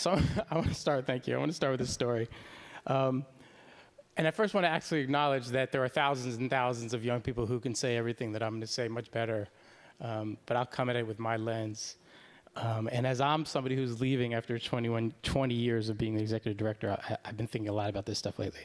So I want to start, thank you. I want to start with this story. And I first want to actually acknowledge that there are thousands and thousands of young people who can say everything that I'm going to say much better. But I'll come at it with my lens. And as I'm somebody who's leaving after 20 years of being the executive director, I've been thinking a lot about this stuff lately.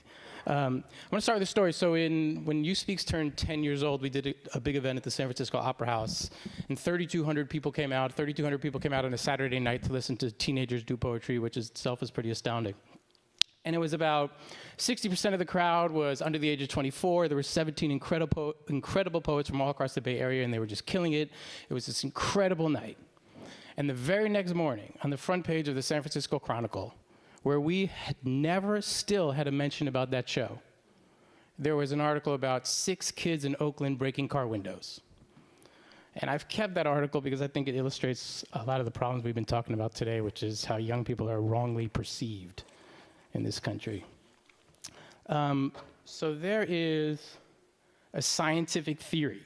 I want to start with a story. So when Youth Speaks turned 10 years old, we did a big event at the San Francisco Opera House. And 3,200 people came out. 3,200 people came out on a Saturday night to listen to teenagers do poetry, which itself is pretty astounding. And it was about 60% of the crowd was under the age of 24. There were 17 incredible poets from all across the Bay Area, and they were just killing it. It was this incredible night. And the very next morning, on the front page of the San Francisco Chronicle, where we had never still had a mention about that show, there was an article about 6 kids in Oakland breaking car windows. And I've kept that article because I think it illustrates a lot of the problems we've been talking about today, which is how young people are wrongly perceived in this country. So there is a scientific theory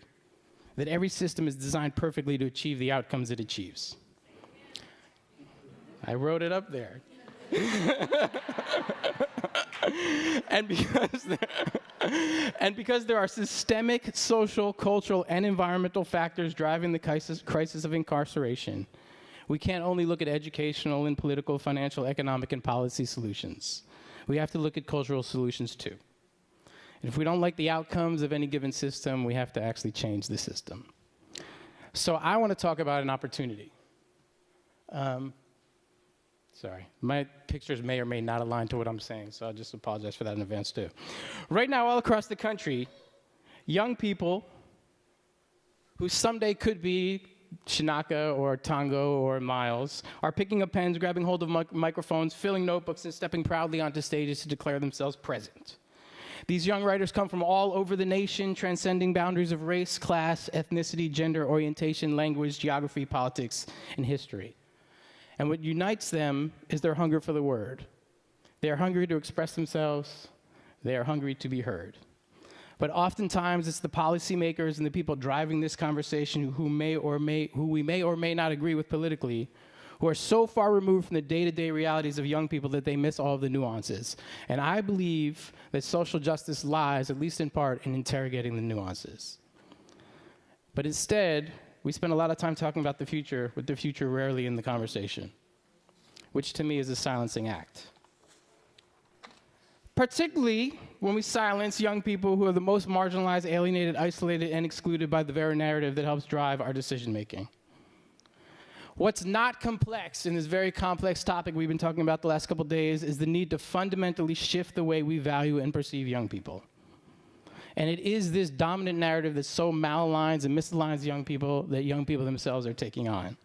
that every system is designed perfectly to achieve the outcomes it achieves. I wrote it up there. and because there are systemic, social, cultural, and environmental factors driving the crisis of incarceration, we can't only look at educational and political, financial, economic, and policy solutions. We have to look at cultural solutions too. And if we don't like the outcomes of any given system, we have to actually change the system. So I want to talk about an opportunity. Sorry, my pictures may or may not align to what I'm saying, so I'll just apologize for that in advance too. Right now, all across the country, young people who someday could be Shinaka or Tango or Miles are picking up pens, grabbing hold of microphones, filling notebooks, and stepping proudly onto stages to declare themselves present. These young writers come from all over the nation, transcending boundaries of race, class, ethnicity, gender, orientation, language, geography, politics, and history. And what unites them is their hunger for the word. They are hungry to express themselves. They are hungry to be heard. But oftentimes, it's the policymakers and the people driving this conversation who we may or may not agree with politically, who are so far removed from the day-to-day realities of young people that they miss all of the nuances. And I believe that social justice lies, at least in part, in interrogating the nuances. But instead, we spend a lot of time talking about the future, with the future rarely in the conversation, which to me is a silencing act. Particularly when we silence young people who are the most marginalized, alienated, isolated, and excluded by the very narrative that helps drive our decision-making. What's not complex in this very complex topic we've been talking about the last couple days is the need to fundamentally shift the way we value and perceive young people. And it is this dominant narrative that so malaligns and misaligns young people that young people themselves are taking on.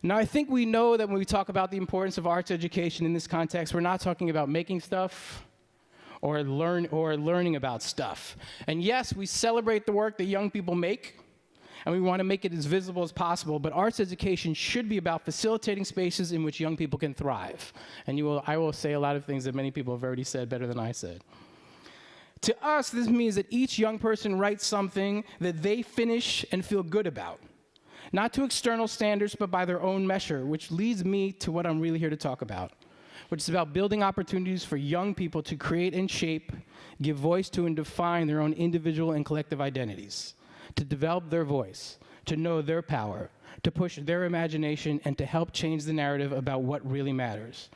Now, I think we know that when we talk about the importance of arts education in this context, we're not talking about making stuff or learning about stuff. And yes, we celebrate the work that young people make, and we want to make it as visible as possible, but arts education should be about facilitating spaces in which young people can thrive. And I will say a lot of things that many people have already said better than I said. To us, this means that each young person writes something that they finish and feel good about. Not to external standards, but by their own measure, which leads me to what I'm really here to talk about, which is about building opportunities for young people to create and shape, give voice to and define their own individual and collective identities, to develop their voice, to know their power, to push their imagination, and to help change the narrative about what really matters.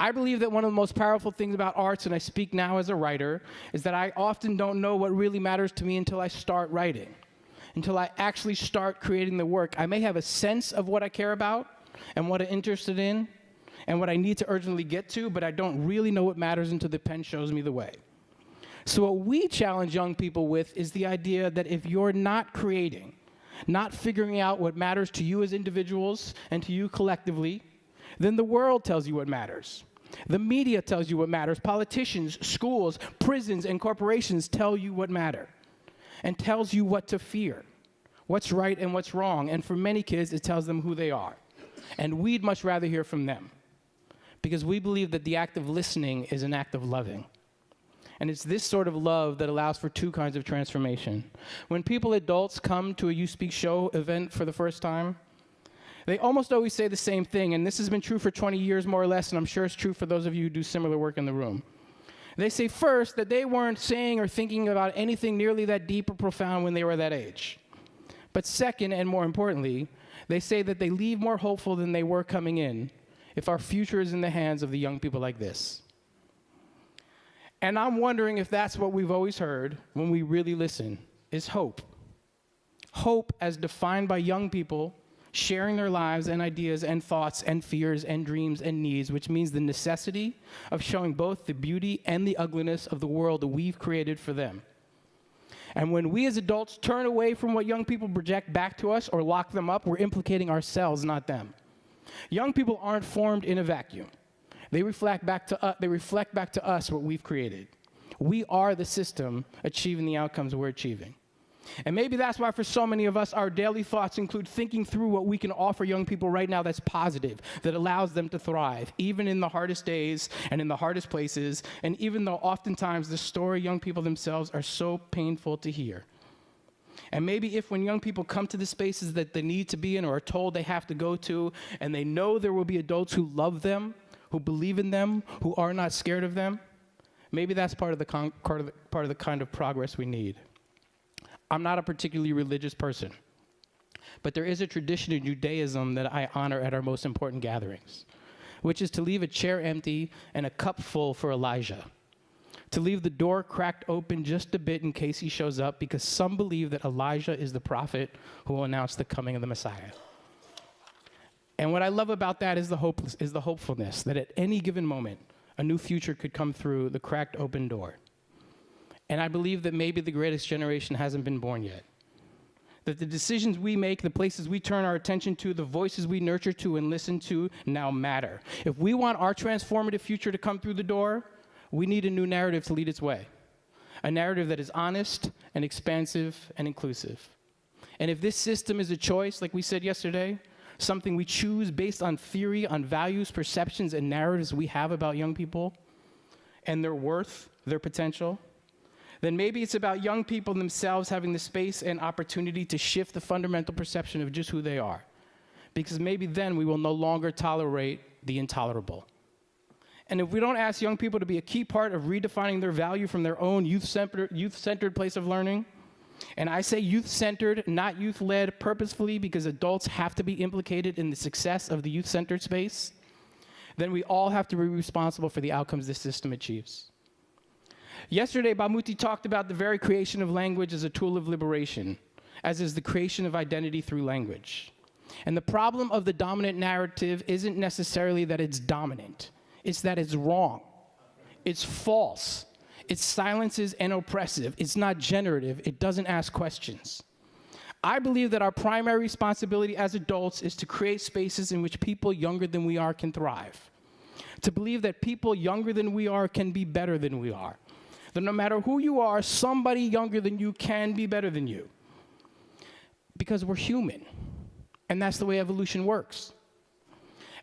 I believe that one of the most powerful things about arts, and I speak now as a writer, is that I often don't know what really matters to me until I start writing, until I actually start creating the work. I may have a sense of what I care about and what I'm interested in and what I need to urgently get to, but I don't really know what matters until the pen shows me the way. So what we challenge young people with is the idea that if you're not creating, not figuring out what matters to you as individuals and to you collectively, then the world tells you what matters. The media tells you what matters. Politicians, schools, prisons, and corporations tell you what matter and tells you what to fear, what's right and what's wrong. And for many kids, it tells them who they are. And we'd much rather hear from them because we believe that the act of listening is an act of loving. And it's this sort of love that allows for 2 kinds of transformation. When adults come to a You Speak show event for the first time, They almost always say the same thing, and this has been true for 20 years more or less, and I'm sure it's true for those of you who do similar work in the room. They say first that they weren't saying or thinking about anything nearly that deep or profound when they were that age. But second, and more importantly, they say that they leave more hopeful than they were coming in if our future is in the hands of the young people like this. And I'm wondering if that's what we've always heard when we really listen, is hope. Hope as defined by young people sharing their lives and ideas and thoughts and fears and dreams and needs, which means the necessity of showing both the beauty and the ugliness of the world that we've created for them. And when we as adults turn away from what young people project back to us or lock them up, we're implicating ourselves, not them. Young people aren't formed in a vacuum. They reflect back to us what we've created. We are the system achieving the outcomes we're achieving. And maybe that's why for so many of us, our daily thoughts include thinking through what we can offer young people right now that's positive, that allows them to thrive, even in the hardest days and in the hardest places, and even though oftentimes the story young people themselves are so painful to hear. And maybe if when young people come to the spaces that they need to be in or are told they have to go to, and they know there will be adults who love them, who believe in them, who are not scared of them, maybe that's part of the kind of progress we need. I'm not a particularly religious person, but there is a tradition in Judaism that I honor at our most important gatherings, which is to leave a chair empty and a cup full for Elijah, to leave the door cracked open just a bit in case he shows up, because some believe that Elijah is the prophet who will announce the coming of the Messiah. And what I love about that is the hopefulness that at any given moment, a new future could come through the cracked open door. And I believe that maybe the greatest generation hasn't been born yet. That the decisions we make, the places we turn our attention to, the voices we nurture to and listen to now matter. If we want our transformative future to come through the door, we need a new narrative to lead its way. A narrative that is honest and expansive and inclusive. And if this system is a choice, like we said yesterday, something we choose based on theory, on values, perceptions, and narratives we have about young people and their worth, their potential, then maybe it's about young people themselves having the space and opportunity to shift the fundamental perception of just who they are. Because maybe then we will no longer tolerate the intolerable. And if we don't ask young people to be a key part of redefining their value from their own youth-centered place of learning, and I say youth-centered, not youth-led, purposefully, because adults have to be implicated in the success of the youth-centered space, then we all have to be responsible for the outcomes this system achieves. Yesterday, Bamuti talked about the very creation of language as a tool of liberation, as is the creation of identity through language. And the problem of the dominant narrative isn't necessarily that it's dominant. It's that it's wrong. It's false. It silences and oppressive. It's not generative. It doesn't ask questions. I believe that our primary responsibility as adults is to create spaces in which people younger than we are can thrive. To believe that people younger than we are can be better than we are. That no matter who you are, somebody younger than you can be better than you. Because we're human. And that's the way evolution works.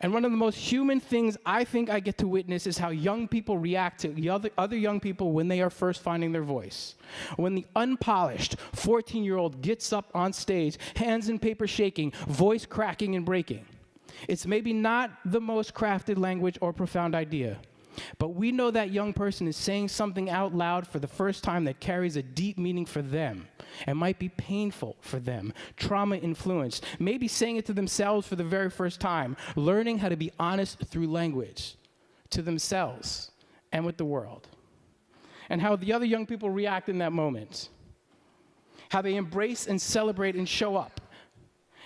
And one of the most human things I think I get to witness is how young people react to other young people when they are first finding their voice. When the unpolished 14-year-old gets up on stage, hands and paper shaking, voice cracking and breaking. It's maybe not the most crafted language or profound idea, but we know that young person is saying something out loud for the first time that carries a deep meaning for them and might be painful for them, trauma-influenced, maybe saying it to themselves for the very first time, learning how to be honest through language to themselves and with the world. And how the other young people react in that moment. How they embrace and celebrate and show up.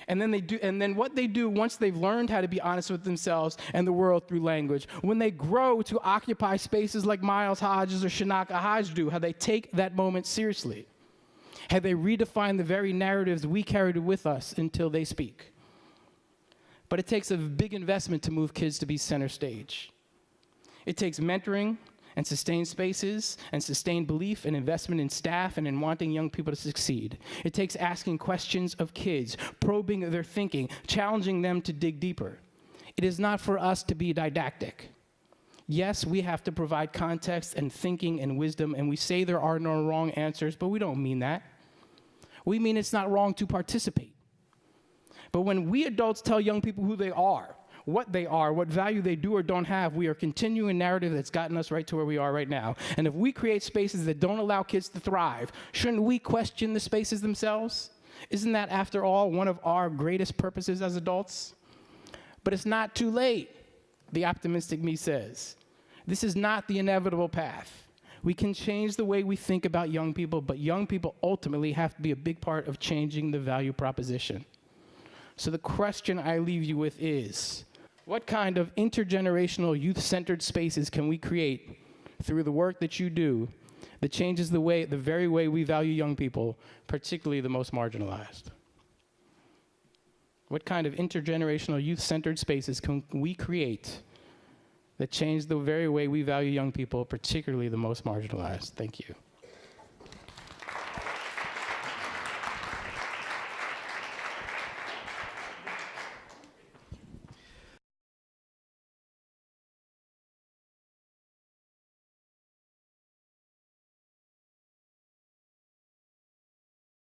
And then what they do once they've learned how to be honest with themselves and the world through language, when they grow to occupy spaces like Miles Hodges or Shanaka Hodge do, how they take that moment seriously. How they redefine the very narratives we carried with us until they speak. But it takes a big investment to move kids to be center stage. It takes mentoring and sustained spaces and sustained belief and investment in staff and in wanting young people to succeed. It takes asking questions of kids, probing their thinking, challenging them to dig deeper. It is not for us to be didactic. Yes, we have to provide context and thinking and wisdom, and we say there are no wrong answers, but we don't mean that. We mean it's not wrong to participate. But when we adults tell young people who they are, what value they do or don't have, we are continuing a narrative that's gotten us right to where we are right now. And if we create spaces that don't allow kids to thrive, shouldn't we question the spaces themselves? Isn't that, after all, one of our greatest purposes as adults? But it's not too late, the optimistic me says. This is not the inevitable path. We can change the way we think about young people, but young people ultimately have to be a big part of changing the value proposition. So the question I leave you with is, what kind of intergenerational youth-centered spaces can we create through the work that you do that changes the very way we value young people, particularly the most marginalized? What kind of intergenerational youth-centered spaces can we create that change the very way we value young people, particularly the most marginalized? Thank you.